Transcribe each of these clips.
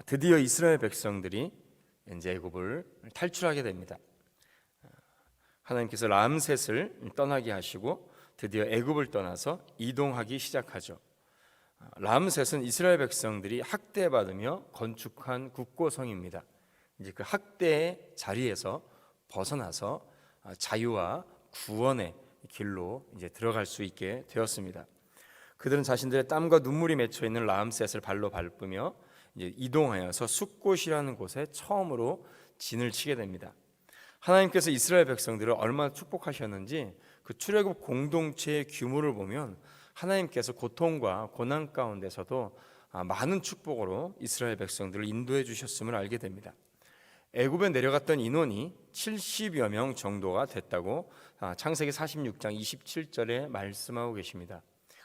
드디어 이스라엘 백성들이 이제 애굽을 탈출하게 됩니다. 하나님께서 람셋을 떠나게 하시고 드디어 애굽을 떠나서 이동하기 시작하죠. 람셋은 이스라엘 백성들이 학대받으며 건축한 국고성입니다. 이제 그 학대의 자리에서 벗어나서 자유와 구원의 길로 이제 들어갈 수 있게 되었습니다. 그들은 자신들의 땀과 눈물이 맺혀 있는 람셋을 발로 밟으며 이제 이동하여서 숫곳이라는 곳에 처음으로 진을 치게 됩니다. 하나님께서 이스라엘 백성들을 얼마나 축복하셨는지 그 출애굽 공동체의 규모를 보면 하나님께서 고통과 고난 가운데서도 많은 축복으로 이스라엘 백성들을 인도해 주셨음을 알게 됩니다. 애굽에 내려갔던 인원이 70여 명 정도가 됐다고 창세기 46장 27절에 말씀하고 계십니다.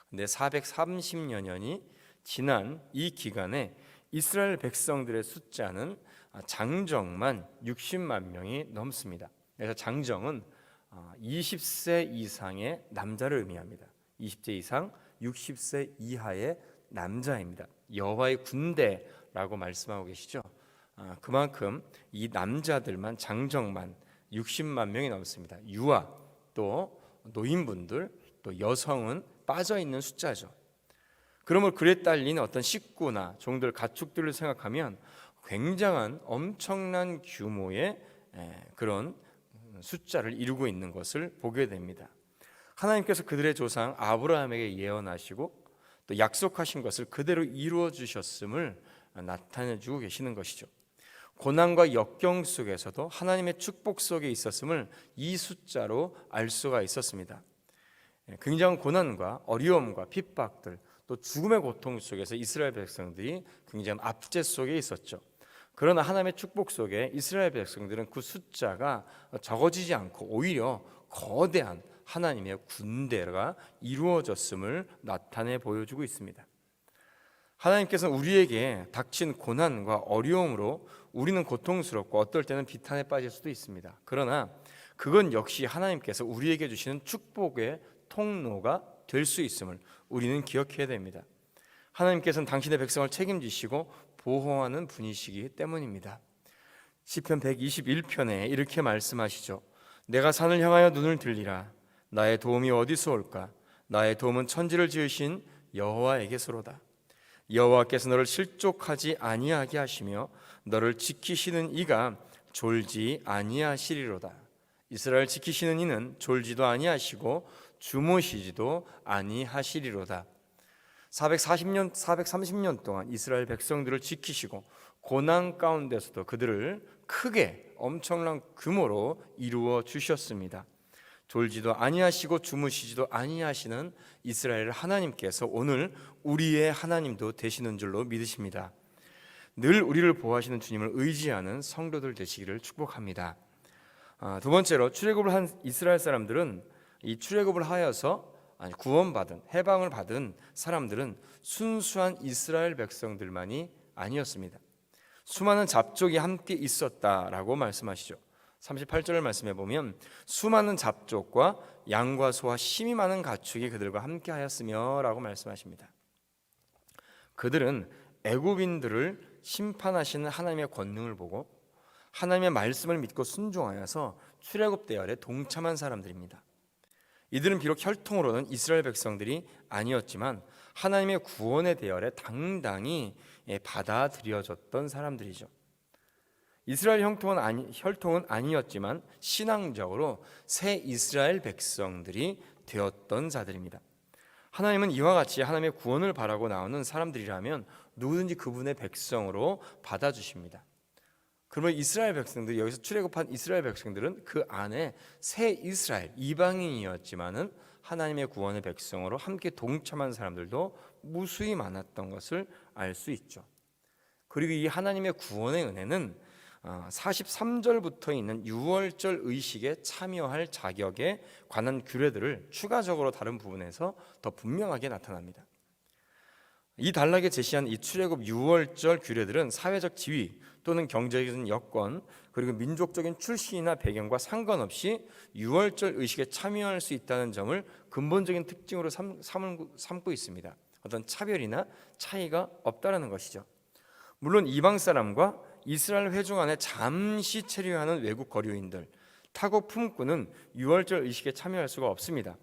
근데 430여 년이 지난 이 기간에 이스라엘 백성들의 숫자는 장정만 60만 명이 넘습니다. 그래서 장정은 20세 이상의 남자를 의미합니다. 20세 이상, 60세 이하의 남자입니다. 여호와의 군대라고 말씀하고 계시죠. 그만큼 이 남자들만 장정만 60만 명이 넘습니다. 유아 또 노인분들 또 여성은 빠져 있는 숫자죠. 그러므로 그에 딸린 어떤 식구나 종들 가축들을 생각하면 굉장한 엄청난 규모의 그런 숫자를 이루고 있는 것을 보게 됩니다. 하나님께서 그들의 조상 아브라함에게 예언하시고 또 약속하신 것을 그대로 이루어 주셨음을 나타내 주고 계시는 것이죠. 고난과 역경 속에서도 하나님의 축복 속에 있었음을 이 숫자로 알 수가 있었습니다. 굉장한 고난과 어려움과 핍박들 또 죽음의 고통 속에서 이스라엘 백성들이 굉장한 압제 속에 있었죠. 그러나 하나님의 축복 속에 이스라엘 백성들은 그 숫자가 적어지지 않고 오히려 거대한 하나님의 군대가 이루어졌음을 나타내 보여주고 있습니다. 하나님께서는 우리에게 닥친 고난과 어려움으로 우리는 고통스럽고 어떨 때는 비탄에 빠질 수도 있습니다. 그러나 그건 역시 하나님께서 우리에게 주시는 축복의 통로가 될 수 있음을 우리는 기억해야 됩니다. 하나님께서는 당신의 백성을 책임지시고 보호하는 분이시기 때문입니다. 시편 121편에 이렇게 말씀하시죠. 내가 산을 향하여 눈을 들리라. 나의 도움이 어디서 올까? 나의 도움은 천지를 지으신 여호와에게서로다. 여호와께서 너를 실족하지 아니하게 하시며 너를 지키시는 이가 졸지 아니하시리로다. 이스라엘 지키시는 이는 졸지도 아니하시고 주무시지도 아니하시리로다. 430년 동안 이스라엘 백성들을 지키시고 고난 가운데서도 그들을 크게 엄청난 규모로 이루어 주셨습니다. 졸지도 아니하시고 주무시지도 아니하시는 이스라엘 하나님께서 오늘 우리의 하나님도 되시는 줄로 믿으십니다. 늘 우리를 보호하시는 주님을 의지하는 성도들 되시기를 축복합니다. 두 번째로 출애굽을 한 이스라엘 사람들은 이 출애굽을 하여서 구원받은 해방을 받은 사람들은 순수한 이스라엘 백성들만이 아니었습니다. 수많은 잡족이 함께 있었다라고 말씀하시죠. 38절을 말씀해 보면 수많은 잡족과 양과 소와 힘이 많은 가축이 그들과 함께 하였으며 라고 말씀하십니다. 그들은 애굽인들을 심판하시는 하나님의 권능을 보고 하나님의 말씀을 믿고 순종하여서 출애굽 대열에 동참한 사람들입니다. 이들은 비록 혈통으로는 이스라엘 백성들이 아니었지만 하나님의 구원의 대열에 당당히 받아들여졌던 사람들이죠. 이스라엘 혈통은 아니었지만 신앙적으로 새 이스라엘 백성들이 되었던 자들입니다. 하나님은 이와 같이 하나님의 구원을 바라고 나오는 사람들이라면 누구든지 그분의 백성으로 받아주십니다. 그러면 이스라엘 백성들, 여기서 출애굽한 이스라엘 백성들은 그 안에 새 이스라엘 이방인이었지만은 하나님의 구원의 백성으로 함께 동참한 사람들도 무수히 많았던 것을 알 수 있죠. 그리고 이 하나님의 구원의 은혜는 43절부터 있는 유월절 의식에 참여할 자격에 관한 규례들을 추가적으로 다른 부분에서 더 분명하게 나타납니다. 이 단락에 제시한 이 출애굽 유월절 규례들은 사회적 지위 또는 경제적인 여건 그리고 민족적인 출신이나 배경과 상관없이 유월절 의식에 참여할 수 있다는 점을 근본적인 특징으로 삼고 있습니다. 어떤 차별이나 차이가 없다라는 것이죠. 물론 이방 사람과 이스라엘 회중 안에 잠시 체류하는 외국 거류인들, 타국 품꾼은 유월절 의식에 참여할 수가 없습니다.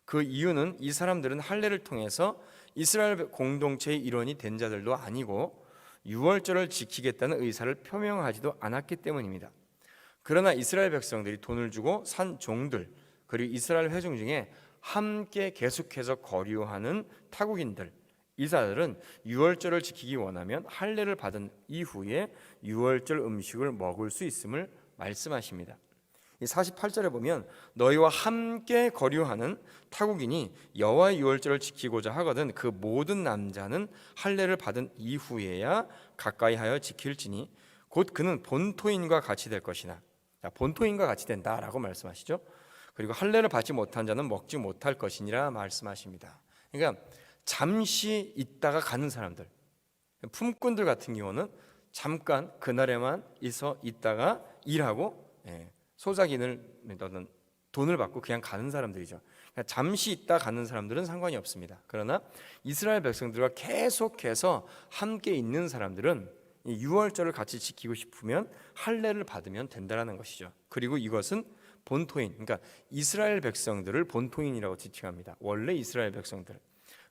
그 이유는 이 사람들은 할례를 통해서 이스라엘 공동체의 일원이 된 자들도 아니고 유월절을 지키겠다는 의사를 표명하지도 않았기 때문입니다. 그러나 이스라엘 백성들이 돈을 주고 산 종들, 그리고 이스라엘 회중 중에 함께 계속해서 거류하는 타국인들, 이사들은 유월절을 지키기 원하면 할례를 받은 이후에 유월절 음식을 먹을 수 있음을 말씀하십니다. 48절에 보면 너희와 함께 거류하는 타국인이 여호와의 유월절을 지키고자 하거든 그 모든 남자는 할례를 받은 이후에야 가까이 하여 지킬지니 곧 그는 본토인과 같이 될 것이나, 본토인과 같이 된다라고 말씀하시죠. 그리고 할례를 받지 못한 자는 먹지 못할 것이니라 말씀하십니다. 그러니까 잠시 있다가 가는 사람들, 품꾼들 같은 경우는 잠깐 그날에만 있다가 일하고 소작인을 돈을 받고 그냥 가는 사람들이죠. 그러니까 잠시 있다 가는 사람들은 상관이 없습니다. 그러나 이스라엘 백성들과 계속해서 함께 있는 사람들은 이 유월절을 같이 지키고 싶으면 할례를 받으면 된다라는 것이죠. 그리고 이것은 본토인, 그러니까 이스라엘 백성들을 본토인이라고 지칭합니다. 원래 이스라엘 백성들,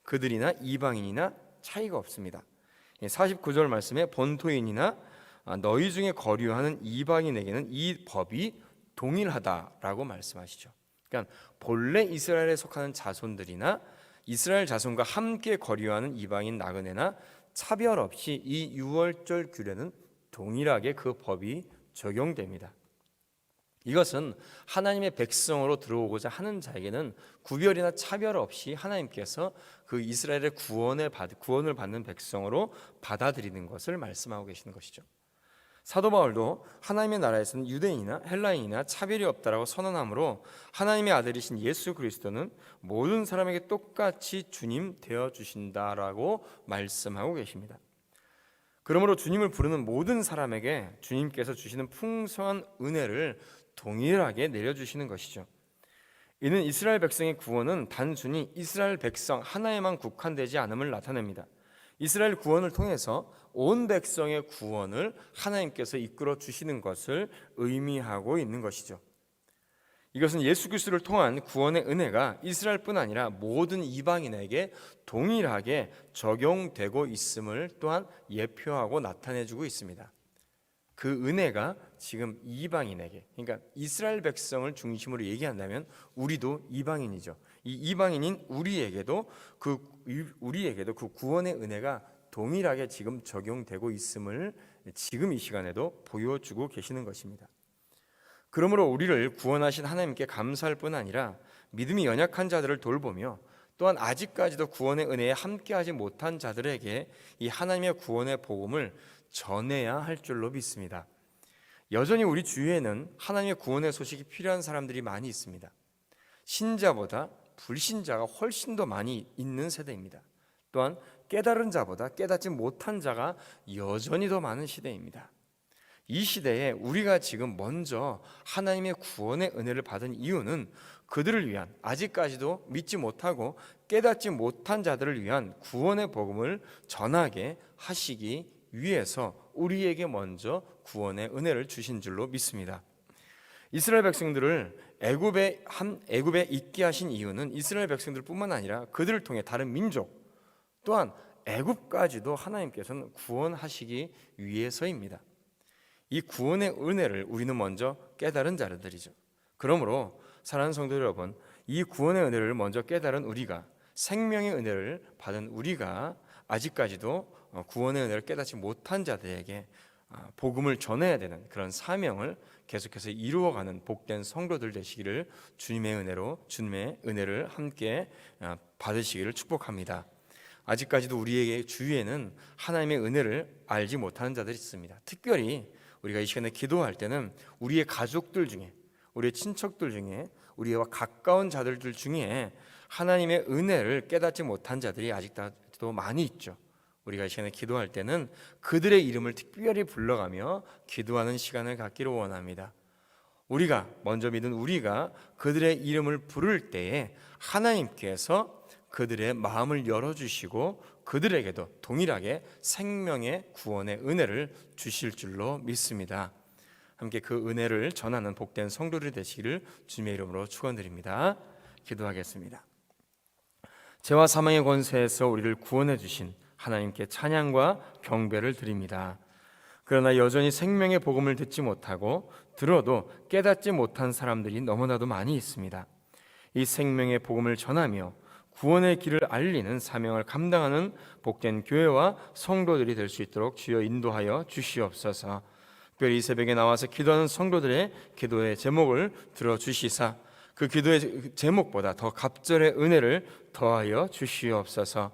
그들이나 이방인이나 차이가 없습니다. 49절 말씀에 본토인이나 너희 중에 거류하는 이방인에게는 이 법이 동일하다라고 말씀하시죠. 그러니까 본래 이스라엘에 속하는 자손들이나 이스라엘 자손과 함께 거류하는 이방인 나그네나 차별 없이 이 유월절 규례는 동일하게 그 법이 적용됩니다. 이것은 하나님의 백성으로 들어오고자 하는 자에게는 구별이나 차별 없이 하나님께서 그 이스라엘의 구원을 받는 백성으로 받아들이는 것을 말씀하고 계시는 것이죠. 사도 바울도 하나님의 나라에서는 유대인이나 헬라인이나 차별이 없다라고 선언하므로 하나님의 아들이신 예수 그리스도는 모든 사람에게 똑같이 주님 되어 주신다라고 말씀하고 계십니다. 그러므로 주님을 부르는 모든 사람에게 주님께서 주시는 풍성한 은혜를 동일하게 내려주시는 것이죠. 이는 이스라엘 백성의 구원은 단순히 이스라엘 백성 하나에만 국한되지 않음을 나타냅니다. 이스라엘 구원을 통해서 온 백성의 구원을 하나님께서 이끌어 주시는 것을 의미하고 있는 것이죠. 이것은 예수 그리스도를 통한 구원의 은혜가 이스라엘뿐 아니라 모든 이방인에게 동일하게 적용되고 있음을 또한 예표하고 나타내주고 있습니다. 그 은혜가 지금 이방인에게, 그러니까 이스라엘 백성을 중심으로 얘기한다면 우리도 이방인이죠. 이 이방인인 우리에게도 그 구원의 은혜가 동일하게 지금 적용되고 있음을 지금 이 시간에도 보여주고 계시는 것입니다. 그러므로 우리를 구원하신 하나님께 감사할 뿐 아니라 믿음이 연약한 자들을 돌보며 또한 아직까지도 구원의 은혜에 함께하지 못한 자들에게 이 하나님의 구원의 복음을 전해야 할 줄로 믿습니다. 여전히 우리 주위에는 하나님의 구원의 소식이 필요한 사람들이 많이 있습니다. 신자보다 불신자가 훨씬 더 많이 있는 세대입니다. 또한 깨달은 자보다 깨닫지 못한 자가 여전히 더 많은 시대입니다. 이 시대에 우리가 지금 먼저 하나님의 구원의 은혜를 받은 이유는 그들을 위한, 아직까지도 믿지 못하고 깨닫지 못한 자들을 위한 구원의 복음을 전하게 하시기 위해서 우리에게 먼저 구원의 은혜를 주신 줄로 믿습니다. 이스라엘 백성들을 애굽에 있게 하신 이유는 이스라엘 백성들뿐만 아니라 그들을 통해 다른 민족 또한 애굽까지도 하나님께서는 구원하시기 위해서입니다. 이 구원의 은혜를 우리는 먼저 깨달은 자들이죠. 그러므로 사랑하는 성도 여러분, 이 구원의 은혜를 먼저 깨달은 우리가, 생명의 은혜를 받은 우리가 아직까지도 구원의 은혜를 깨닫지 못한 자들에게 복음을 전해야 되는 그런 사명을 계속해서 이루어가는 복된 성도들 되시기를 주님의 은혜를 함께 받으시기를 축복합니다. 아직까지도 우리에게 주위에는 하나님의 은혜를 알지 못하는 자들이 있습니다. 특별히 우리가 이 시간에 기도할 때는 우리의 가족들 중에, 우리의 친척들 중에, 우리와 가까운 자들 중에 하나님의 은혜를 깨닫지 못한 자들이 아직도 많이 있죠. 우리가 이 시간에 기도할 때는 그들의 이름을 특별히 불러가며 기도하는 시간을 갖기를 원합니다. 우리가 먼저 믿은 우리가 그들의 이름을 부를 때에 하나님께서 그들의 마음을 열어주시고 그들에게도 동일하게 생명의 구원의 은혜를 주실 줄로 믿습니다. 함께 그 은혜를 전하는 복된 성도들이 되시기를 주님의 이름으로 축원드립니다. 기도하겠습니다. 죄와 사망의 권세에서 우리를 구원해 주신 하나님께 찬양과 경배를 드립니다. 그러나 여전히 생명의 복음을 듣지 못하고 들어도 깨닫지 못한 사람들이 너무나도 많이 있습니다. 이 생명의 복음을 전하며 구원의 길을 알리는 사명을 감당하는 복된 교회와 성도들이 될 수 있도록 주여 인도하여 주시옵소서. 특별히 이 새벽에 나와서 기도하는 성도들의 기도의 제목을 들어주시사 그 기도의 제목보다 더 갑절의 은혜를 더하여 주시옵소서.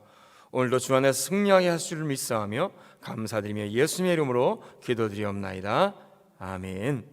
오늘도 주 안에서 승리하게 하실 줄 믿사오며 감사드리며 예수님의 이름으로 기도드리옵나이다. 아멘.